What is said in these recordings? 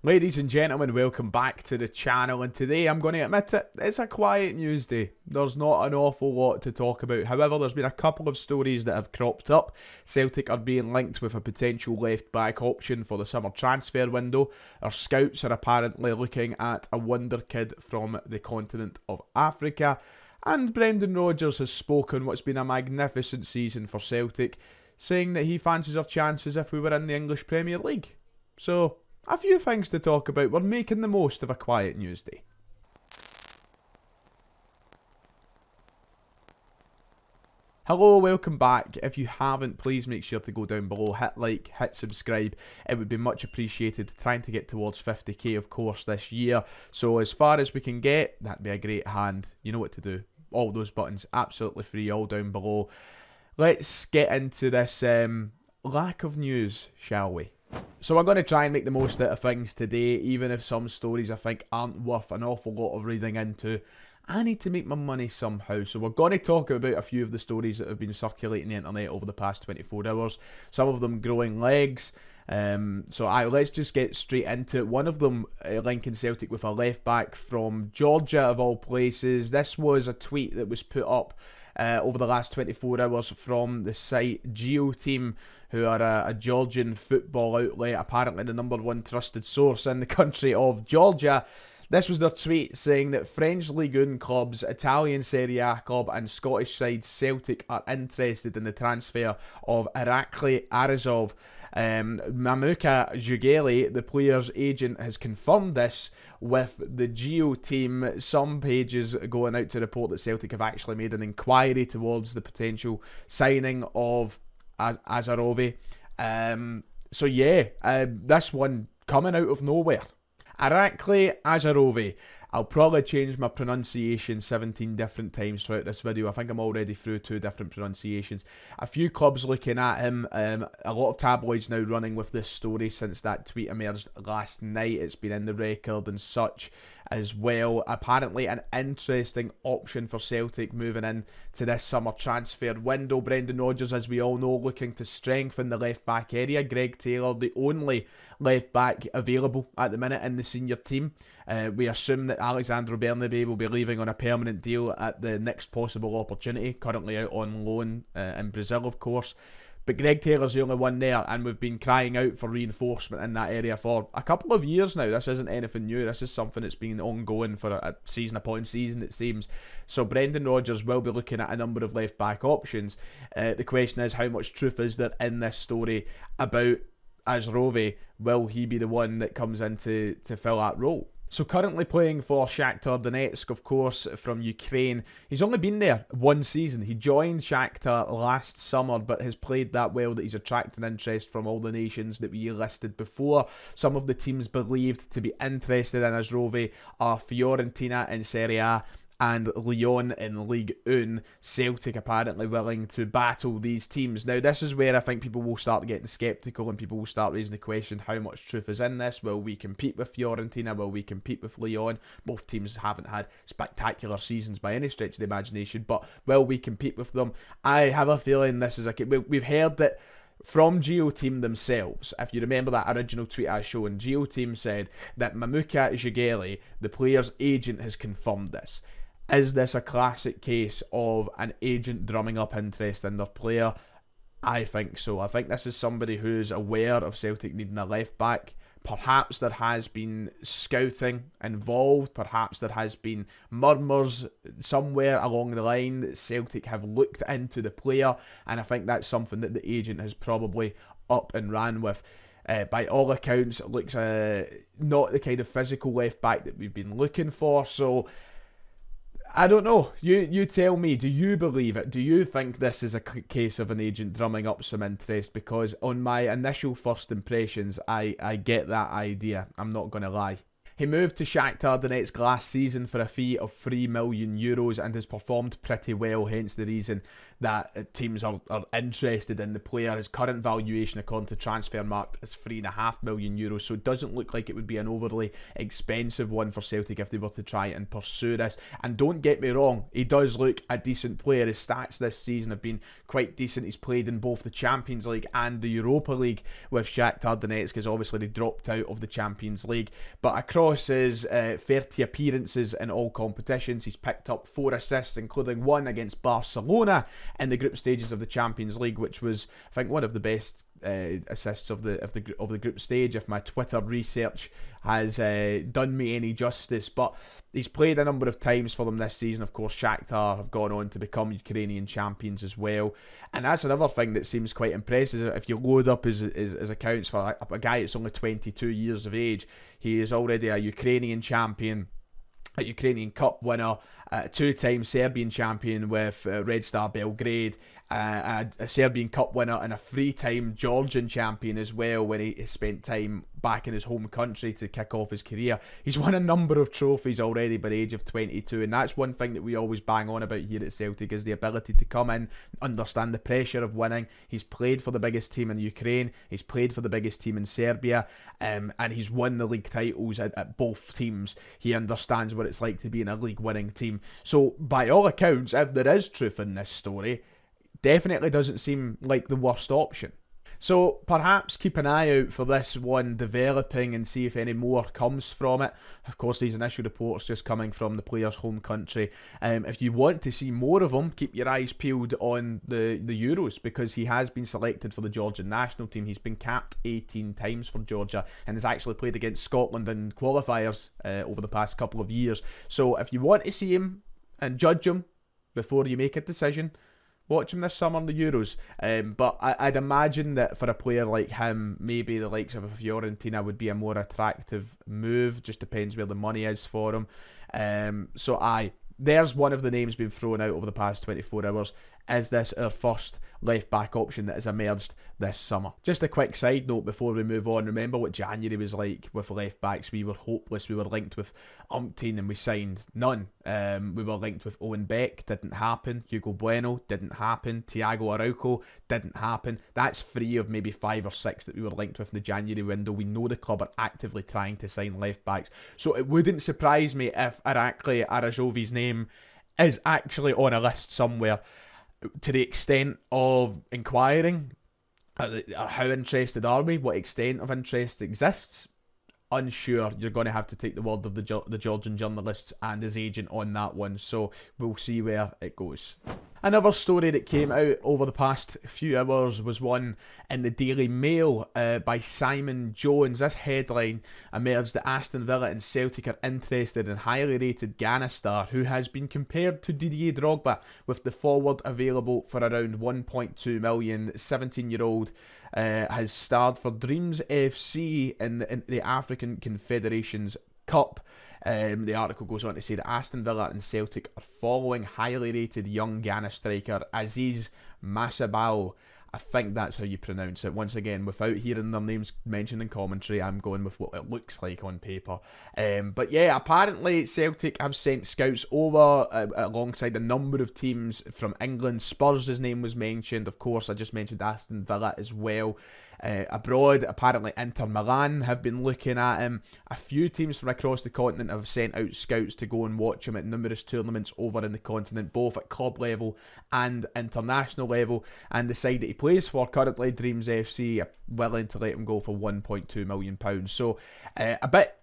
Ladies and gentlemen, welcome back to the channel, and today I'm going to admit it, it's a quiet news day. There's not an awful lot to talk about. However, there's been a couple of stories that have cropped up. Celtic are being linked with a potential left-back option for the summer transfer window. Our scouts are apparently looking at a wonder kid from the continent of Africa. And Brendan Rodgers has spoken what's been a magnificent season for Celtic, saying that he fancies our chances if we were in the English Premier League. So, a few things to talk about. We're making the most of a quiet news day. Hello, welcome back. If you haven't, please make sure to go down below, hit like, hit subscribe. It would be much appreciated. Trying to get towards 50k, of course, this year. So as far as we can get, that'd be a great hand. You know what to do. All those buttons, absolutely free, all down below. Let's get into this lack of news, shall we? So we're going to try and make the most out of things today, even if some stories I think aren't worth an awful lot of reading into. I need to make my money somehow, so we're going to talk about a few of the stories that have been circulating the internet over the past 24 hours, some of them growing legs. Let's just get straight into it. One of them linking Celtic with a left back from Georgia, of all places. This was a tweet that was put up over the last 24 hours from the site GeoTeam, who are a Georgian football outlet, apparently the #1 trusted source in the country of Georgia. This was their tweet saying that French Ligue 1 clubs, Italian Serie A club and Scottish side Celtic are interested in the transfer of Irakli Arizov. Mamuka Jugeli, the player's agent, has confirmed this with the Geo team. Some pages going out to report that Celtic have actually made an inquiry towards the potential signing of Azarovi. This one coming out of nowhere. Irakli Azarovi. I'll probably change my pronunciation 17 different times throughout this video. I think I'm already through 2 different pronunciations. A few clubs looking at him. A lot of tabloids now running with this story since that tweet emerged last night. It's been in the record and such as well. Apparently an interesting option for Celtic moving in to this summer transfer window. Brendan Rodgers, as we all know, looking to strengthen the left back area. Greg Taylor, the only left back available at the minute in the senior team. We assume that Alexandre Bernabé will be leaving on a permanent deal at the next possible opportunity, currently out on loan in Brazil, of course. But Greg Taylor's the only one there, and we've been crying out for reinforcement in that area for a couple of years now. This isn't anything new. This is something that's been ongoing for a season upon season, it seems. So Brendan Rodgers will be looking at a number of left-back options. The question is, how much truth is there in this story about Azarovi? Will he be the one that comes in to fill that role? So currently playing for Shakhtar Donetsk, of course, from Ukraine. He's only been there one season. He joined Shakhtar last summer, but has played that well that he's attracted interest from all the nations that we listed before. Some of the teams believed to be interested in Azarovi are Fiorentina in Serie A and Lyon in Ligue 1. Celtic apparently willing to battle these teams. Now, this is where I think people will start getting sceptical and people will start raising the question, how much truth is in this? Will we compete with Fiorentina? Will we compete with Lyon? Both teams haven't had spectacular seasons by any stretch of the imagination, but will we compete with them? I have a feeling this is we've heard that from GeoTeam themselves. If you remember that original tweet I showed, GeoTeam said that Mamuka Jugeli, the player's agent, has confirmed this. Is this a classic case of an agent drumming up interest in their player? I think so. I think this is somebody who's aware of Celtic needing a left back. Perhaps there has been scouting involved. Perhaps there has been murmurs somewhere along the line that Celtic have looked into the player. And I think that's something that the agent has probably up and ran with. By all accounts, it looks not the kind of physical left back that we've been looking for. So I don't know. You tell me. Do you believe it? Do you think this is a case of an agent drumming up some interest? Because on my initial first impressions, I get that idea. I'm not going to lie. He moved to Shakhtar Donetsk last season for a fee of €3 million and has performed pretty well, hence the reason that teams are interested in the player. His current valuation according to Transfermarkt is €3.5 million, so it doesn't look like it would be an overly expensive one for Celtic if they were to try and pursue this. And don't get me wrong, he does look a decent player. His stats this season have been quite decent. He's played in both the Champions League and the Europa League with Shakhtar Donetsk, as obviously they dropped out of the Champions League. But across his 30 appearances in all competitions, he's picked up 4 assists, including one against Barcelona in the group stages of the Champions League, which was, I think, one of the best assists of the group stage, if my Twitter research has done me any justice. But he's played a number of times for them this season. Of course, Shakhtar have gone on to become Ukrainian champions as well, and that's another thing that seems quite impressive. If you load up his accounts for a guy that's only 22 years of age, he is already a Ukrainian champion, a Ukrainian Cup winner, a 2-time Serbian champion with Red Star Belgrade, a Serbian Cup winner, and a 3-time Georgian champion as well when he spent time back in his home country to kick off his career. He's won a number of trophies already by the age of 22, and that's one thing that we always bang on about here at Celtic, is the ability to come in, understand the pressure of winning. He's played for the biggest team in Ukraine, he's played for the biggest team in Serbia, and he's won the league titles at both teams. He understands what it's like to be in a league winning team. So by all accounts, if there is truth in this story, definitely doesn't seem like the worst option. So perhaps keep an eye out for this one developing and see if any more comes from it. Of course, these initial reports just coming from the player's home country. If you want to see more of him, keep your eyes peeled on the Euros, because he has been selected for the Georgian national team. He's been capped 18 times for Georgia and has actually played against Scotland in qualifiers over the past couple of years. So if you want to see him and judge him before you make a decision, watch him this summer in the Euros. But I'd imagine that for a player like him, maybe the likes of a Fiorentina would be a more attractive move. Just depends where the money is for him. There's one of the names being thrown out over the past 24 hours. Is this our first left-back option that has emerged this summer? Just a quick side note before we move on. Remember what January was like with left-backs? We were hopeless. We were linked with umpteen and we signed none. We were linked with Owen Beck, didn't happen. Hugo Bueno, didn't happen. Thiago Araujo, didn't happen. That's 3 of maybe 5 or 6 that we were linked with in the January window. We know the club are actively trying to sign left-backs. So it wouldn't surprise me if Irakli Arajovi's name is actually on a list somewhere. To the extent of inquiring, how interested are we? What extent of interest exists? Unsure. You're going to have to take the word of the Georgian journalists and his agent on that one. So we'll see where it goes. Another story that came out over the past few hours was one in the Daily Mail by Simon Jones. This headline emerged that Aston Villa and Celtic are interested in highly rated Ghana star who has been compared to Didier Drogba, with the forward available for around 1.2 million. 17-year-old has starred for Dreams FC in the African Confederations Cup. The article goes on to say that Aston Villa and Celtic are following highly rated young Ghana striker Aziz Masabao. I think that's how you pronounce it. Once again, without hearing their names mentioned in commentary, I'm going with what it looks like on paper. But yeah, apparently Celtic have sent scouts over alongside a number of teams from England. Spurs' name was mentioned. Of course, I just mentioned Aston Villa as well. Abroad, apparently Inter Milan have been looking at him. A few teams from across the continent have sent out scouts to go and watch him at numerous tournaments over in the continent, both at club level and international level. And the side that he plays for currently, Dreams FC, are willing to let him go for £1.2 million. So a bit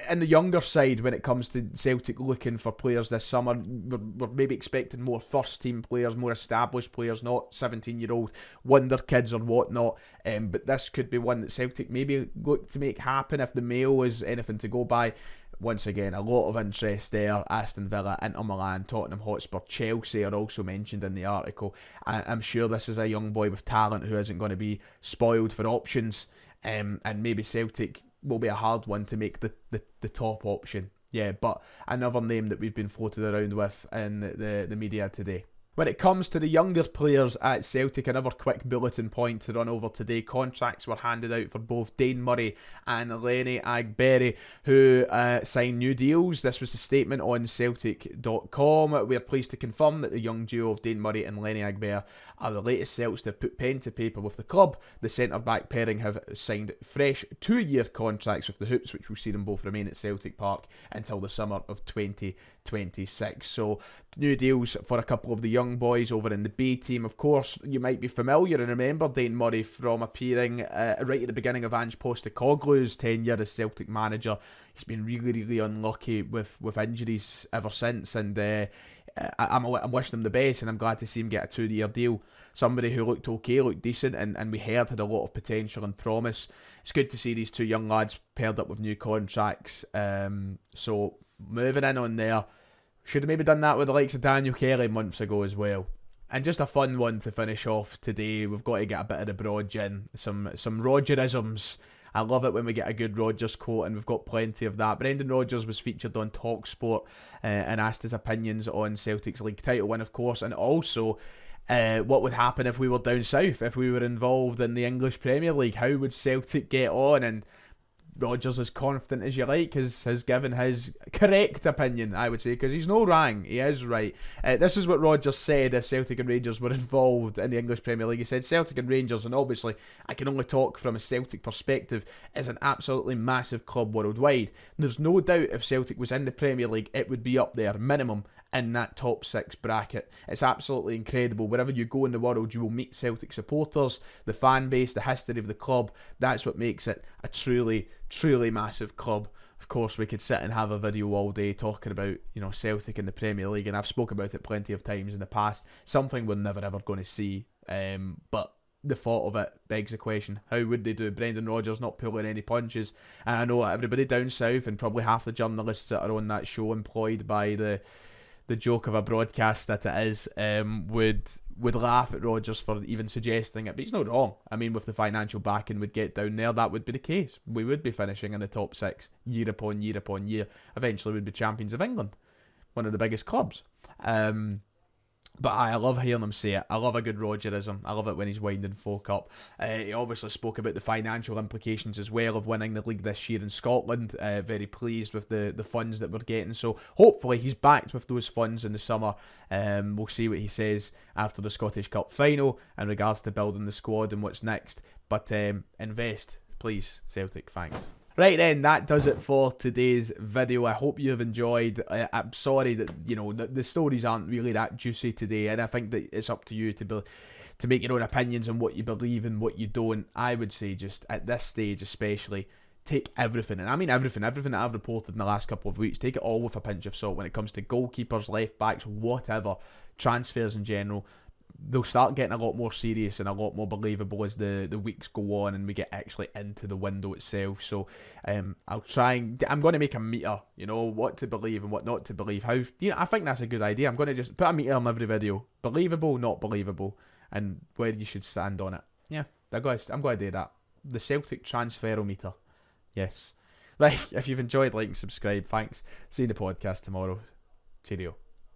in the younger side when it comes to Celtic looking for players this summer. We're maybe expecting more first team players, more established players, not 17-year-old wonder kids or whatnot. But this could be one that Celtic maybe look to make happen if the Mail is anything to go by. Once again, a lot of interest there. Aston Villa, Inter Milan, Tottenham Hotspur, Chelsea are also mentioned in the article. I'm sure this is a young boy with talent who isn't going to be spoiled for options. And maybe Celtic will be a hard one to make the top option. Yeah, but another name that we've been floated around with in the media today. When it comes to the younger players at Celtic, another quick bulletin point to run over today. Contracts were handed out for both Dane Murray and Lenny Agberry, who signed new deals. This was a statement on Celtic.com. We're pleased to confirm that the young duo of Dane Murray and Lenny Agberry are the latest Celts to have put pen to paper with the club. The centre-back pairing have signed fresh 2-year contracts with the Hoops, which will see them both remain at Celtic Park until the summer of 2026. So new deals for a couple of the young boys over in the B team. Of course, you might be familiar and remember Dane Murray from appearing right at the beginning of Ange Postecoglou's tenure as Celtic manager. He's been really unlucky with injuries ever since, and I'm wishing him the best, and I'm glad to see him get a 2-year deal. Somebody who looked okay, looked decent, and we heard had a lot of potential and promise. It's good to see these two young lads paired up with new contracts. So moving in on there, should have maybe done that with the likes of Daniel Kelly months ago as well. And just a fun one to finish off today. We've got to get a bit of the Brodge in, some Rodgerisms. I love it when we get a good Rodgers quote, and we've got plenty of that. Brendan Rodgers was featured on TalkSport and asked his opinions on Celtic's league title win, of course, and also what would happen if we were down south, if we were involved in the English Premier League. How would Celtic get on? And Rodgers, as confident as you like, has given his correct opinion, I would say, because he's no wrong, he is right. This is what Rodgers said if Celtic and Rangers were involved in the English Premier League. He said Celtic and Rangers, and obviously I can only talk from a Celtic perspective, is an absolutely massive club worldwide. There's no doubt if Celtic was in the Premier League, it would be up there, minimum, in that top 6 bracket. It's absolutely incredible. Wherever you go in the world, you will meet Celtic supporters, the fan base, the history of the club. That's what makes it a truly massive club. Of course, we could sit and have a video all day talking about, Celtic in the Premier League, and I've spoken about it plenty of times in the past. Something we're never ever going to see. But the thought of it begs the question, how would they do? Brendan Rodgers not pulling any punches. And I know everybody down south, and probably half the journalists that are on that show employed by the joke of a broadcast that it is, would laugh at Rodgers for even suggesting it, but he's not wrong. I mean, with the financial backing we'd get down there, that would be the case. We would be finishing in the top 6 year upon year upon year. Eventually we'd be champions of England, one of the biggest clubs. But I love hearing him say it. I love a good Rodgerism. I love it when he's winding folk up. He obviously spoke about the financial implications as well of winning the league this year in Scotland. Very pleased with the funds that we're getting. So hopefully he's backed with those funds in the summer. We'll see what he says after the Scottish Cup final in regards to building the squad and what's next. But invest, please, Celtic. Thanks. Right then, that does it for today's video. I hope you have enjoyed. I'm sorry that the stories aren't really that juicy today, and I think that it's up to you to make your own opinions on what you believe and what you don't. I would say just at this stage especially, take everything, and I mean everything that I've reported in the last couple of weeks, take it all with a pinch of salt when it comes to goalkeepers, left backs, whatever, transfers in general. They'll start getting a lot more serious and a lot more believable as the weeks go on and we get actually into the window itself. So I'll try and I'm going to make a meter, what to believe and what not to believe. I think that's a good idea. I'm going to just put a meter on every video. Believable, not believable, and where you should stand on it. Yeah, I'm going to do that. The Celtic Transferometer. Yes. Right, if you've enjoyed, like and subscribe. Thanks. See you in the podcast tomorrow. Cheerio.